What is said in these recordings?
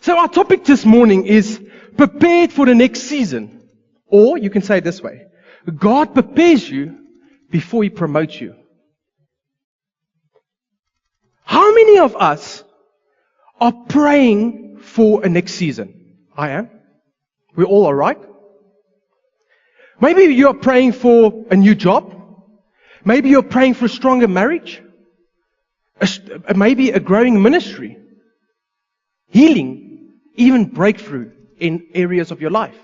So our topic this morning is prepared for the next season. Or you can say it this way: God prepares you before He promotes you. How many of us are praying for a next season? I am. We all are, right? Maybe you are praying for a new job. Maybe you're praying for a stronger marriage. Maybe a growing ministry. Healing, even breakthrough in areas of your life.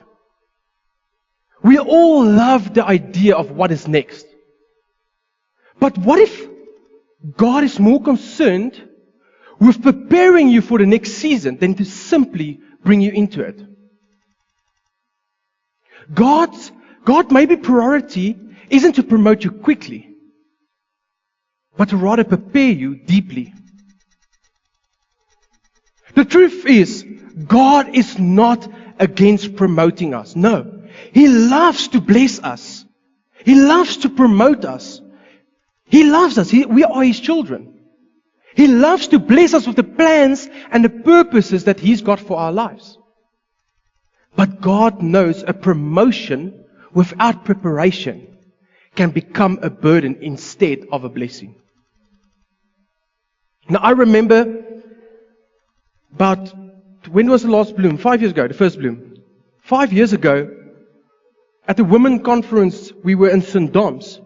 We all love the idea of what is next. But what if God is more concerned with preparing you for the next season than to simply bring you into it? God maybe priority isn't to promote you quickly, but to rather prepare you deeply. The truth is, God is not against promoting us. No. He loves to bless us. He loves to promote us. He loves us. We are His children. He loves to bless us with the plans and the purposes that He's got for our lives. But God knows a promotion without preparation can become a burden instead of a blessing. Now I remember when was the last bloom? 5 years ago, the first bloom. 5 years ago, at the women conference, we were in St. Dom's.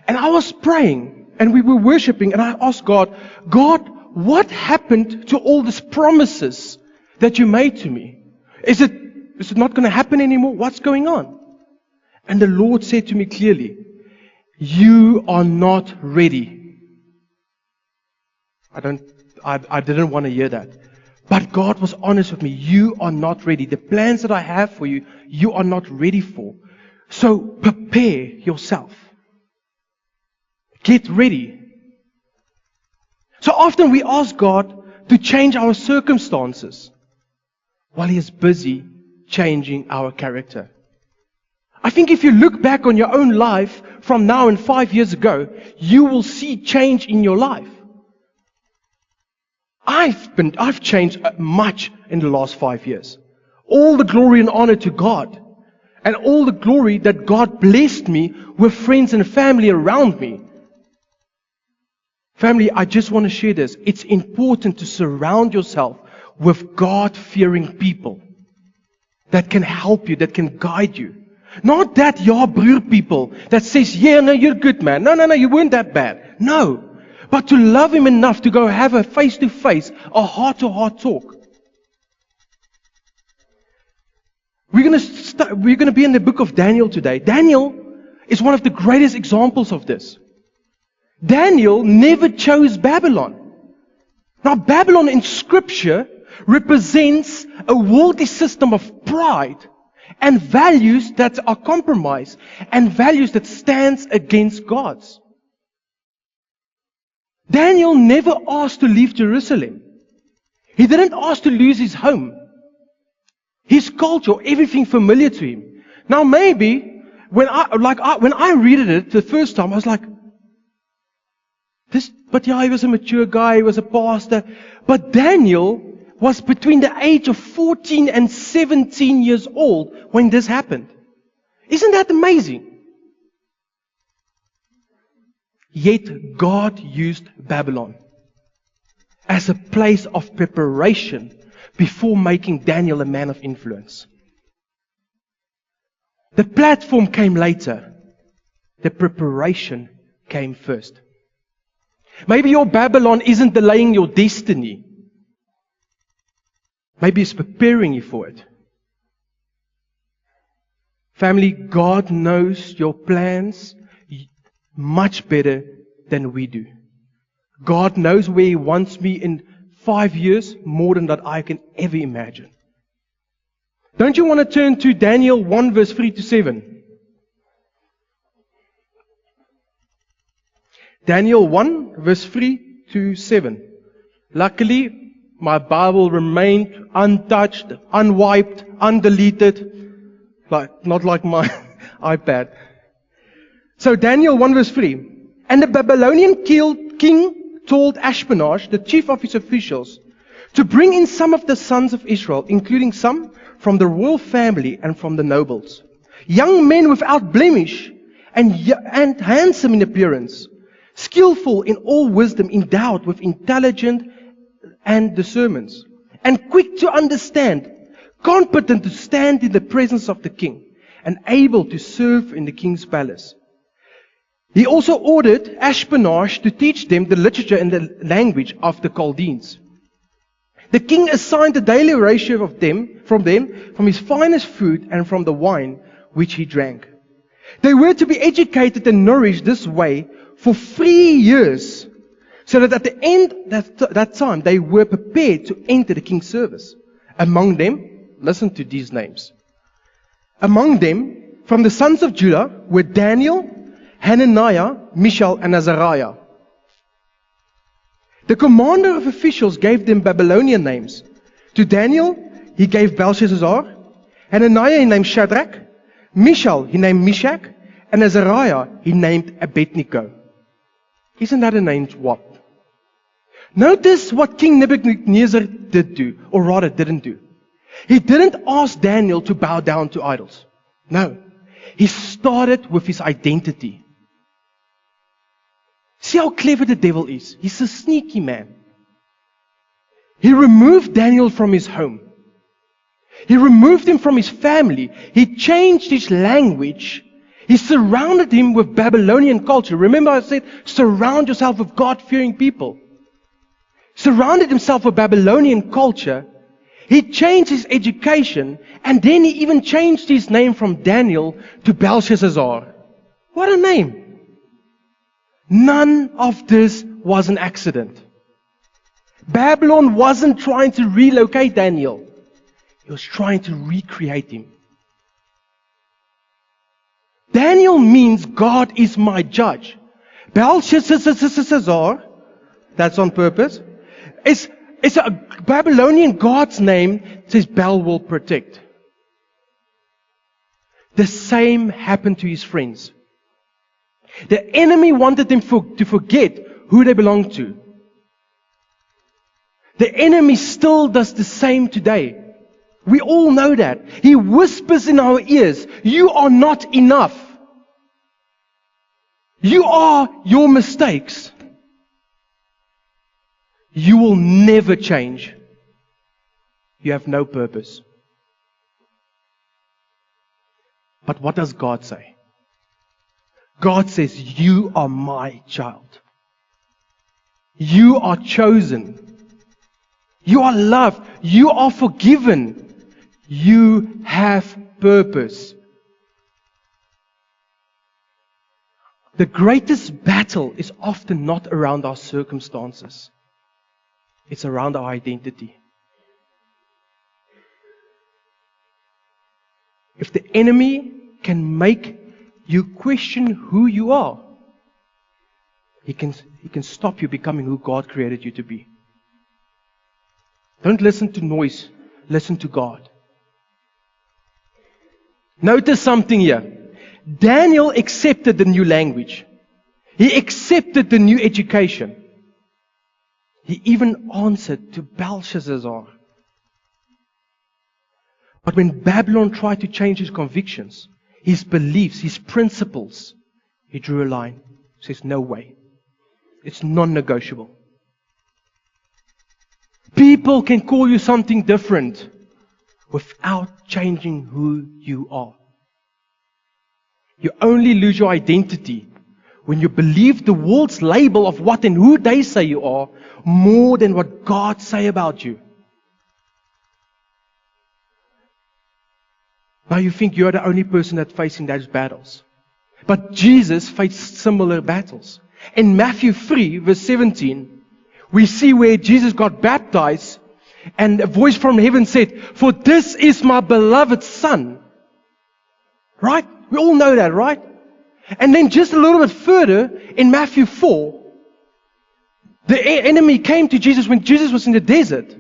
And I was praying, and we were worshiping, and I asked God, what happened to all these promises that you made to me? Is it not going to happen anymore? What's going on? And the Lord said to me clearly, you are not ready. I didn't want to hear that. But God was honest with me. You are not ready. The plans that I have for you, you are not ready for. So prepare yourself. Get ready. So often we ask God to change our circumstances while He is busy changing our character. I think if you look back on your own life from now and 5 years ago, you will see change in your life. I've changed much in the last 5 years. All the glory and honor to God. And all the glory that God blessed me with friends and family around me. Family, I just want to share this. It's important to surround yourself with God-fearing people that can help you, that can guide you. Not that ja broer people that says, yeah, no, you're good, man. No, you weren't that bad. No. But to love Him enough to go have a face-to-face, a heart-to-heart talk. We're going to be in the book of Daniel today. Daniel is one of the greatest examples of this. Daniel never chose Babylon. Now, Babylon in Scripture represents a worldly system of pride and values that are compromised and values that stands against God's. Daniel never asked to leave Jerusalem. He didn't ask to lose his home, his culture, everything familiar to him. Now maybe when I read it the first time, I was like, but yeah, he was a mature guy, he was a pastor. But Daniel was between the age of 14 and 17 years old when this happened. Isn't that amazing? Yet God used Babylon as a place of preparation before making Daniel a man of influence. The platform came later. The preparation came first. Maybe your Babylon isn't delaying your destiny. Maybe it's preparing you for it. Family, God knows your plans much better than we do. God knows where He wants me in 5 years more than that I can ever imagine. Don't you want to turn to Daniel 1 verse 3 to 7? Daniel 1 verse 3 to 7. Luckily, my Bible remained untouched, unwiped, undeleted, not like my iPad. So Daniel 1 verse 3. And the Babylonian king told Ashpenaz, the chief of his officials, to bring in some of the sons of Israel, including some from the royal family and from the nobles, young men without blemish and handsome in appearance, skillful in all wisdom, endowed with intelligence and discernment, and quick to understand, competent to stand in the presence of the king, and able to serve in the king's palace. He also ordered Ashpenaz to teach them the literature and the language of the Chaldeans. The king assigned a daily ratio of them, from his finest food and from the wine which he drank. They were to be educated and nourished this way for 3 years, so that at the end of that time they were prepared to enter the king's service. Among them, listen to these names. Among them, from the sons of Judah, were Daniel, Hananiah, Mishael, and Azariah. The commander of officials gave them Babylonian names. To Daniel, he gave Belshazzar. Hananiah, he named Shadrach. Mishael, he named Meshach. And Azariah, he named Abednego. Isn't that a name swap? Notice what King Nebuchadnezzar did do, or rather didn't do. He didn't ask Daniel to bow down to idols. No. He started with his identity. See how clever the devil is. He's a sneaky man. He removed Daniel from his home. He removed him from his family. He changed his language. He surrounded him with Babylonian culture. Remember I said, surround yourself with God-fearing people. Surrounded himself with Babylonian culture. He changed his education, and then he even changed his name from Daniel to Belshazzar. What a name! None of this was an accident. Babylon wasn't trying to relocate Daniel. He was trying to recreate him. Daniel means God is my judge. Belshazzar, that's on purpose. It's a Babylonian God's name, says Bel will protect. The same happened to his friends. The enemy wanted them to forget who they belonged to. The enemy still does the same today. We all know that. He whispers in our ears, you are not enough. You are your mistakes. You will never change. You have no purpose. But what does God say? God says, you are my child. You are chosen. You are loved. You are forgiven. You have purpose. The greatest battle is often not around our circumstances. It's around our identity. If the enemy can make you question who you are, he can stop you becoming who God created you to be. Don't listen to noise. Listen to God. Notice something here. Daniel accepted the new language. He accepted the new education. He even answered to Belshazzar. But when Babylon tried to change his convictions, his beliefs, his principles, he drew a line. He says, no way. It's non-negotiable. People can call you something different without changing who you are. You only lose your identity when you believe the world's label of what and who they say you are more than what God say about you. Now you think you're the only person that's facing those battles. But Jesus faced similar battles. In Matthew 3, verse 17, we see where Jesus got baptized and a voice from heaven said, "For this is my beloved Son." Right? We all know that, right? And then just a little bit further, in Matthew 4, the enemy came to Jesus when Jesus was in the desert.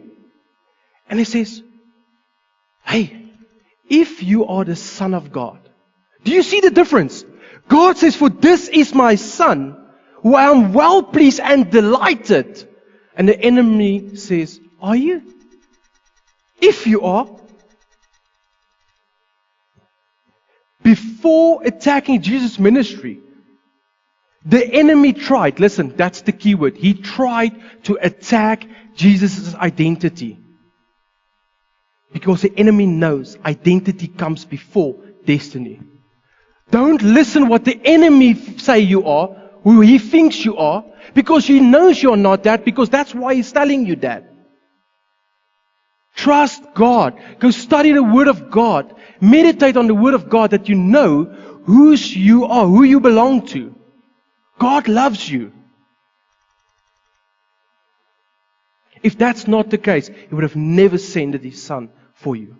And he says, "Hey, if you are the Son of God." Do you see the difference? God says, "For this is my Son, who I am well pleased and delighted." And the enemy says, Are you? If you are, before attacking Jesus' ministry, the enemy tried, listen, that's the key word. He tried to attack Jesus' identity. Because the enemy knows identity comes before destiny. Don't listen what the enemy say you are, who he thinks you are, because he knows you're not that, because that's why he's telling you that. Trust God. Go study the Word of God. Meditate on the Word of God that you know whose you are, who you belong to. God loves you. If that's not the case, He would have never sent His Son for you.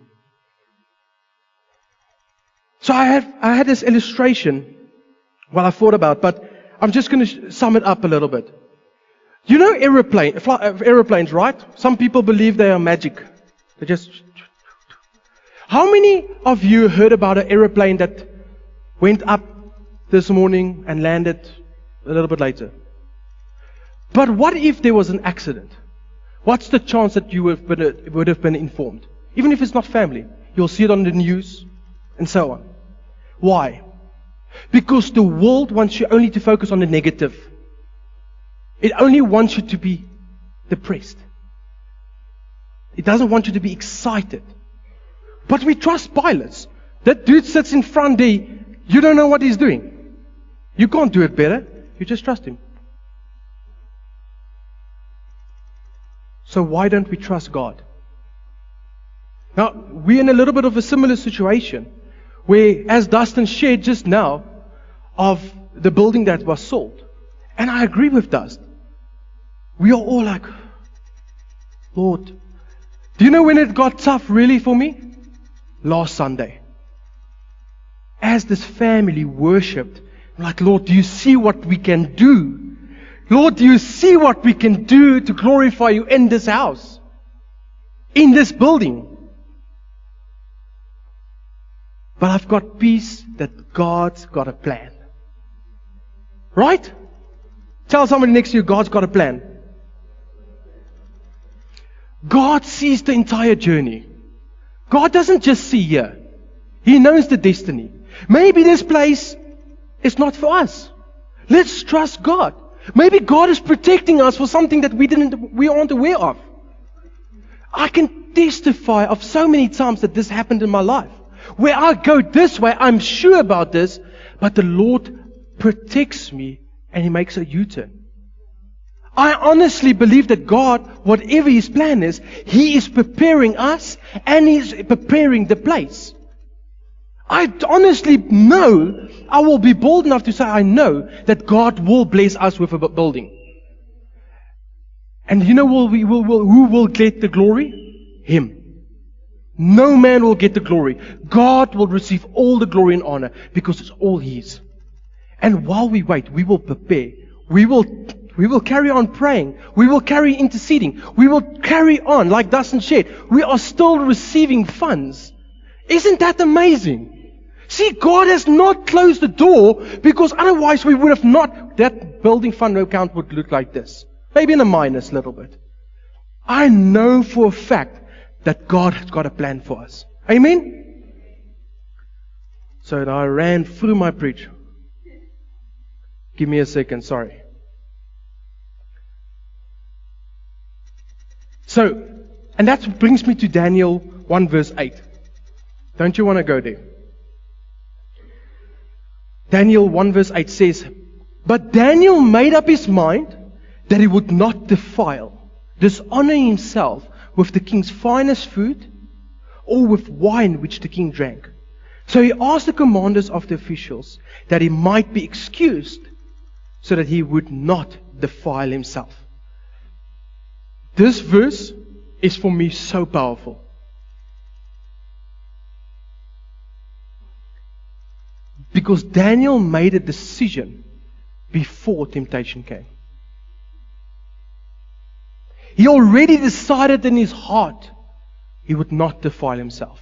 So I had this illustration while I thought about, but I'm just going to sum it up a little bit. You know aeroplanes, right? Some people believe they are magic. They just... How many of you heard about an aeroplane that went up this morning and landed a little bit later? But what if there was an accident? What's the chance that you would have been informed? Even if it's not family, you'll see it on the news and so on. Why? Because the world wants you only to focus on the negative. It only wants you to be depressed. It doesn't want you to be excited. But we trust pilots. That dude sits in front there. You don't know what he's doing. You can't do it better. You just trust him. So why don't we trust God? Now, we're in a little bit of a similar situation where, as Dustin shared just now, of the building that was sold. And I agree with Dustin. We are all like, Lord, do you know when it got tough really for me? Last Sunday. As this family worshipped, I'm like, Lord, do you see what we can do? Lord, do you see what we can do to glorify you in this house? In this building? But I've got peace that God's got a plan. Right? Tell somebody next to you, God's got a plan. God sees the entire journey. God doesn't just see here. He knows the destiny. Maybe this place is not for us. Let's trust God. Maybe God is protecting us for something that we aren't aware of. I can testify of so many times that this happened in my life. Where I go this way, I'm sure about this, but the Lord protects me and He makes a U-turn. I honestly believe that God, whatever His plan is, He is preparing us and He's preparing the place. I honestly know, I will be bold enough to say I know that God will bless us with a building. And you know who will get the glory? Him. No man will get the glory. God will receive all the glory and honor because it's all His. And while we wait, we will prepare. We will carry on praying. We will carry interceding. We will carry on, like Dustin shared. We are still receiving funds. Isn't that amazing? See, God has not closed the door because otherwise we would have not, that building fund account would look like this. Maybe in a minus a little bit. I know for a fact that God has got a plan for us. Amen? So I ran through my preach. Give me a second, sorry. So, and that brings me to Daniel 1 verse 8. Don't you want to go there? Daniel 1 verse 8 says, but Daniel made up his mind that he would not dishonor himself with the king's finest food or with wine which the king drank. So he asked the commanders of the officials that he might be excused so that he would not defile himself. This verse is for me so powerful. Because Daniel made a decision before temptation came. He already decided in his heart he would not defile himself.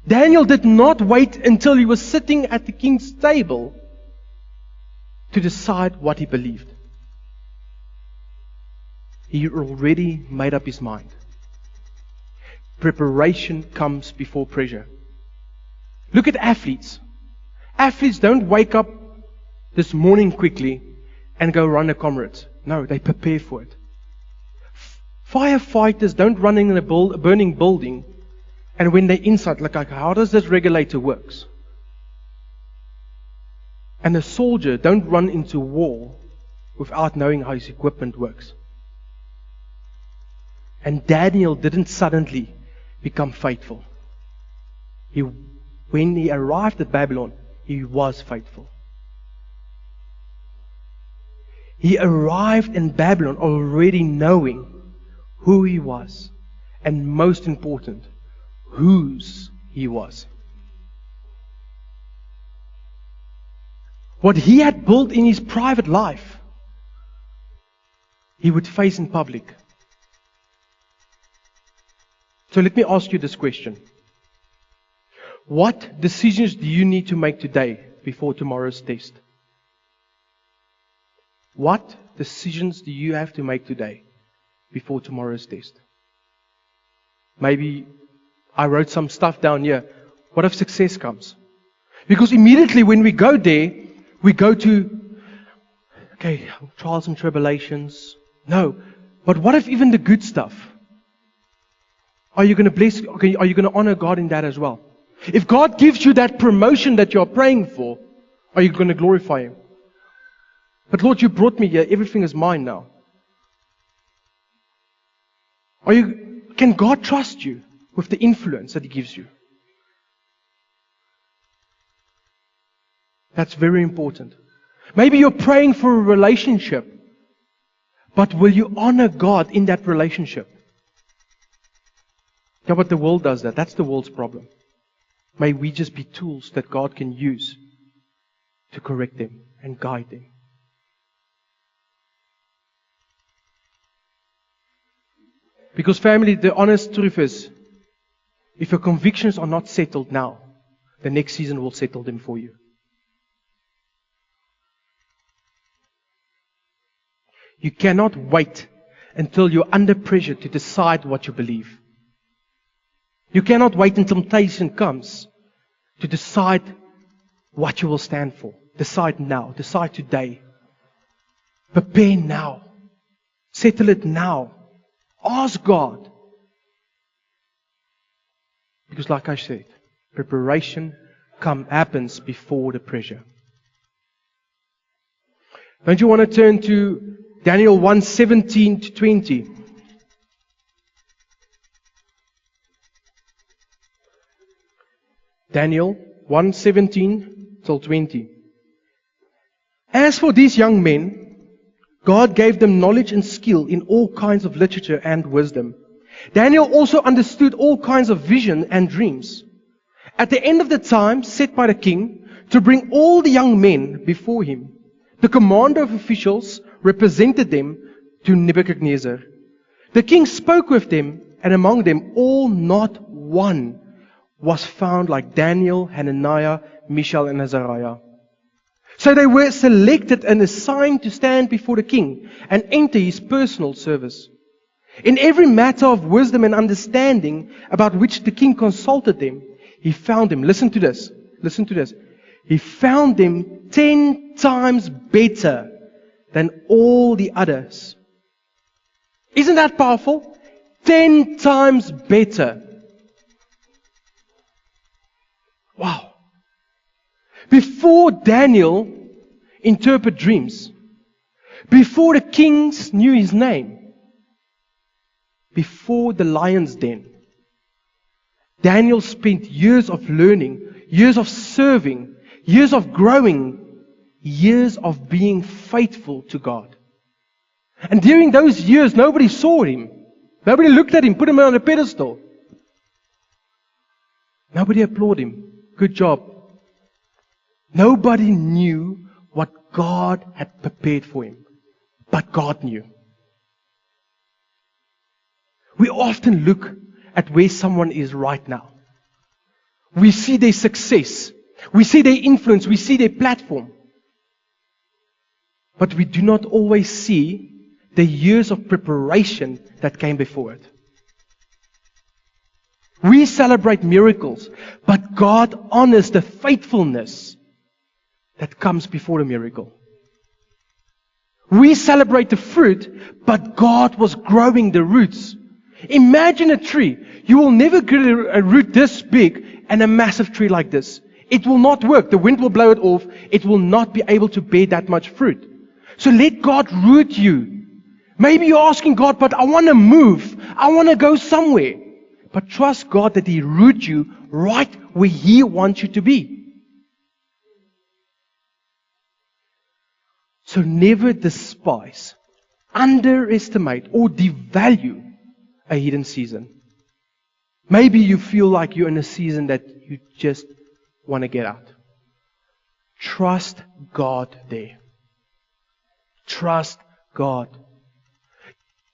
Daniel did not wait until he was sitting at the king's table to decide what he believed. He already made up his mind. Preparation comes before pressure. Look at athletes. Athletes don't wake up this morning quickly and go run a comrades. No, they prepare for it. Firefighters don't run in a burning building, and when they're inside, like how does this regulator works? And a soldier don't run into war without knowing how his equipment works. And Daniel didn't suddenly become faithful. When he arrived at Babylon, he was faithful. He arrived in Babylon already knowing who he was, and most important, whose he was. What he had built in his private life, he would face in public. So let me ask you this question. What decisions do you need to make today before tomorrow's test? What decisions do you have to make today before tomorrow's test? Maybe I wrote some stuff down here. What if success comes? Because immediately when we go there, we go to, okay, trials and tribulations. No. But what if even the good stuff? Are you going to bless? Okay, are you going to honor God in that as well? If God gives you that promotion that you're praying for, are you going to glorify Him? But Lord, you brought me here. Everything is mine now. Can God trust you with the influence that He gives you? That's very important. Maybe you're praying for a relationship, but will you honor God in that relationship? Yeah, but the world does that. That's the world's problem. May we just be tools that God can use to correct them and guide them. Because family, the honest truth is, if your convictions are not settled now, the next season will settle them for you. You cannot wait until you're under pressure to decide what you believe. You cannot wait until temptation comes to decide what you will stand for. Decide now. Decide today. Prepare now. Settle it now. Ask God. Because like I said, preparation happens before the pressure. Don't you want to turn to Daniel 1:17 to 20? Daniel 1:17 till 20. As for these young men, God gave them knowledge and skill in all kinds of literature and wisdom. Daniel also understood all kinds of vision and dreams. At the end of the time set by the king to bring all the young men before him, the commander of officials represented them to Nebuchadnezzar. The king spoke with them, and among them all not one was found like Daniel, Hananiah, Mishael, and Azariah. So they were selected and assigned to stand before the king and enter his personal service. In every matter of wisdom and understanding about which the king consulted them, he found them, listen to this, he found them 10 times better than all the others. Isn't that powerful? 10 times better. Wow. Before Daniel interpreted dreams, before the kings knew his name, before the lion's den, Daniel spent years of learning, years of serving, years of growing, years of being faithful to God. And during those years, nobody saw him. Nobody looked at him, put him on a pedestal. Nobody applauded him. Good job. Nobody knew what God had prepared for him. But God knew. We often look at where someone is right now. We see their success. We see their influence. We see their platform. But we do not always see the years of preparation that came before it. We celebrate miracles, but God honors the faithfulness that comes before the miracle. We celebrate the fruit, but God was growing the roots. Imagine a tree. You will never get a root this big and a massive tree like this. It will not work. The wind will blow it off. It will not be able to bear that much fruit. So let God root you. Maybe you're asking God, but I want to move. I want to go somewhere. But trust God that He roots you right where He wants you to be. So never despise, underestimate, or devalue a hidden season. Maybe you feel like you're in a season that you just want to get out. Trust God there. Trust God.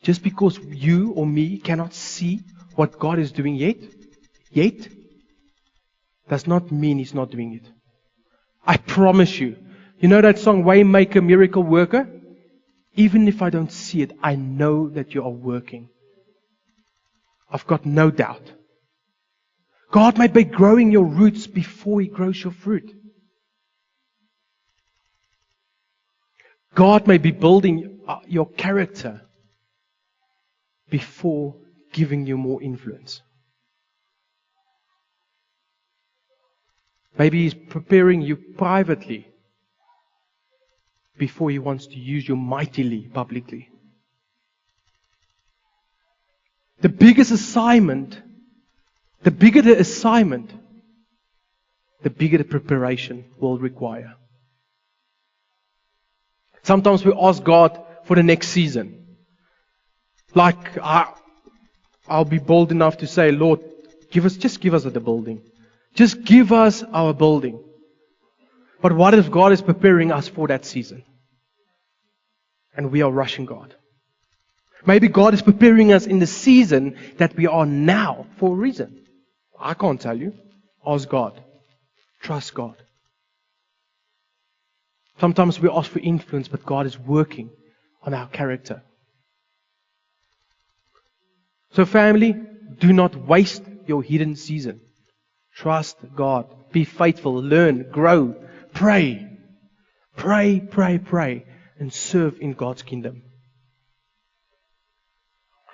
Just because you or me cannot see what God is doing yet, does not mean He's not doing it. I promise you. You know that song, Waymaker, Miracle Worker? Even if I don't see it, I know that you are working. I've got no doubt. God may be growing your roots before He grows your fruit. God may be building your character before giving you more influence. Maybe He's preparing you privately before He wants to use you mightily publicly. The bigger the assignment, the bigger the preparation will require. Sometimes we ask God for the next season. Like, I'll be bold enough to say, Lord, just give us the building. Just give us our building. But what if God is preparing us for that season? And we are rushing God. Maybe God is preparing us in the season that we are now for a reason. I can't tell you. Ask God. Trust God. Sometimes we ask for influence, but God is working on our character. So family, do not waste your hidden season. Trust God. Be faithful. Learn. Grow. Pray. Pray. And serve in God's kingdom.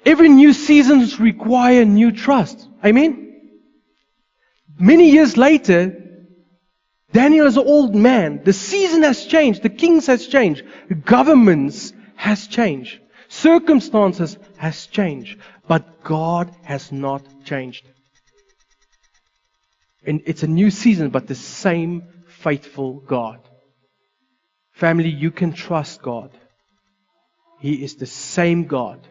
Every new season requires new trust. Amen? Many years later, Daniel is an old man. The season has changed. The kings has changed. Governments has changed. Circumstances has changed. But God has not changed. And it's a new season, but the same faithful God. Family, you can trust God. He is the same God.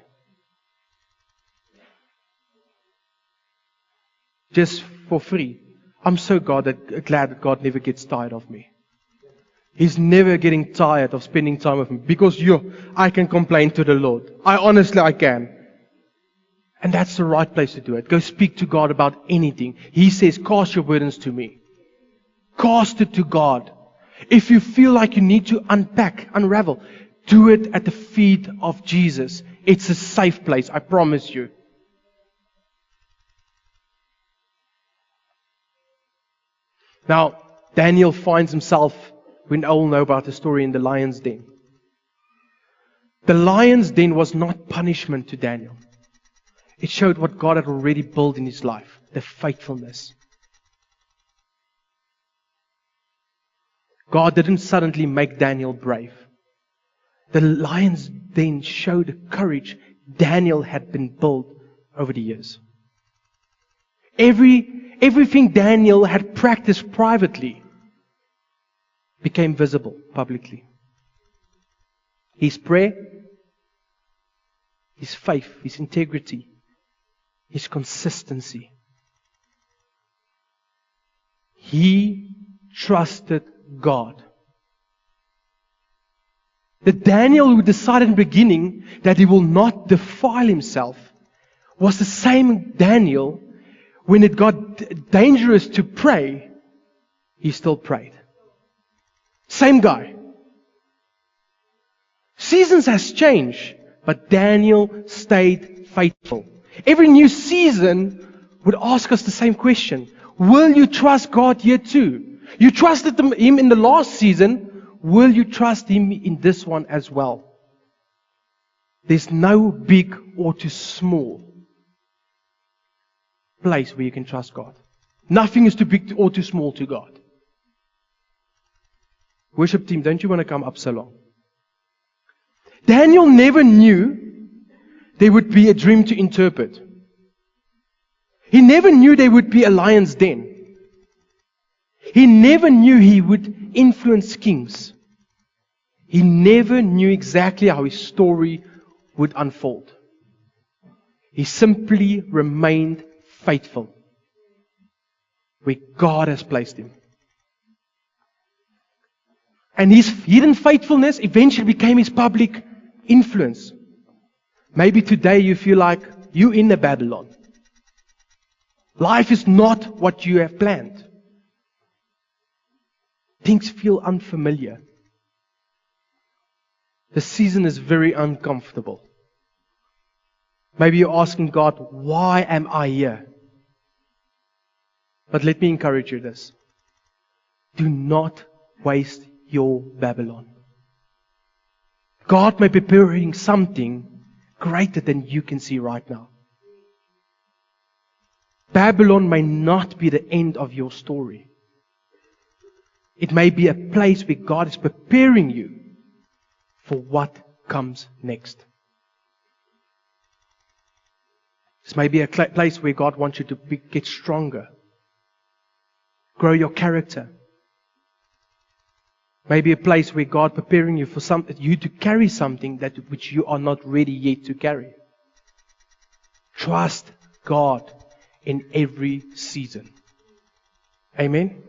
Just for free. I'm so glad that God never gets tired of me. He's never getting tired of spending time with me. Because I can complain to the Lord. I can. And that's the right place to do it. Go speak to God about anything. He says, cast your burdens to me. Cast it to God. If you feel like you need to unravel, do it at the feet of Jesus. It's a safe place, I promise you. Now, Daniel finds himself, we all know about the story, in the lion's den. The lion's den was not punishment to Daniel. It showed what God had already built in his life, the faithfulness. God didn't suddenly make Daniel brave. The lion's den showed the courage Daniel had been built over the years. Everything Daniel had practiced privately became visible publicly. His prayer, his faith, his integrity, his consistency. He trusted God. The Daniel who decided in the beginning that he will not defile himself was the same Daniel when it got dangerous to pray, he still prayed. Same guy. Seasons has changed. but Daniel stayed faithful. Every new season would ask us the same question. Will you trust God here too? You trusted Him in the last season. Will you trust Him in this one as well? There's no big or too small place where you can trust God. Nothing is too big or too small to God. Worship team, don't you want to come up so long? Daniel never knew there would be a dream to interpret. He never knew there would be a lion's den. He never knew he would influence kings. He never knew exactly how his story would unfold. He simply remained faithful where God has placed him. And his hidden faithfulness eventually became his public influence. Maybe today you feel like you're in a Babylon. Life is not what you have planned. Things feel unfamiliar. The season is very uncomfortable. Maybe you're asking God, why am I here? But let me encourage you this. Do not waste your Babylon. God may be preparing something greater than you can see right now. Babylon may not be the end of your story. It may be a place where God is preparing you for what comes next. This may be a place where God wants you to get stronger, grow your character. Maybe a place where God preparing you for you to carry something which you are not ready yet to carry. Trust God in every season. Amen.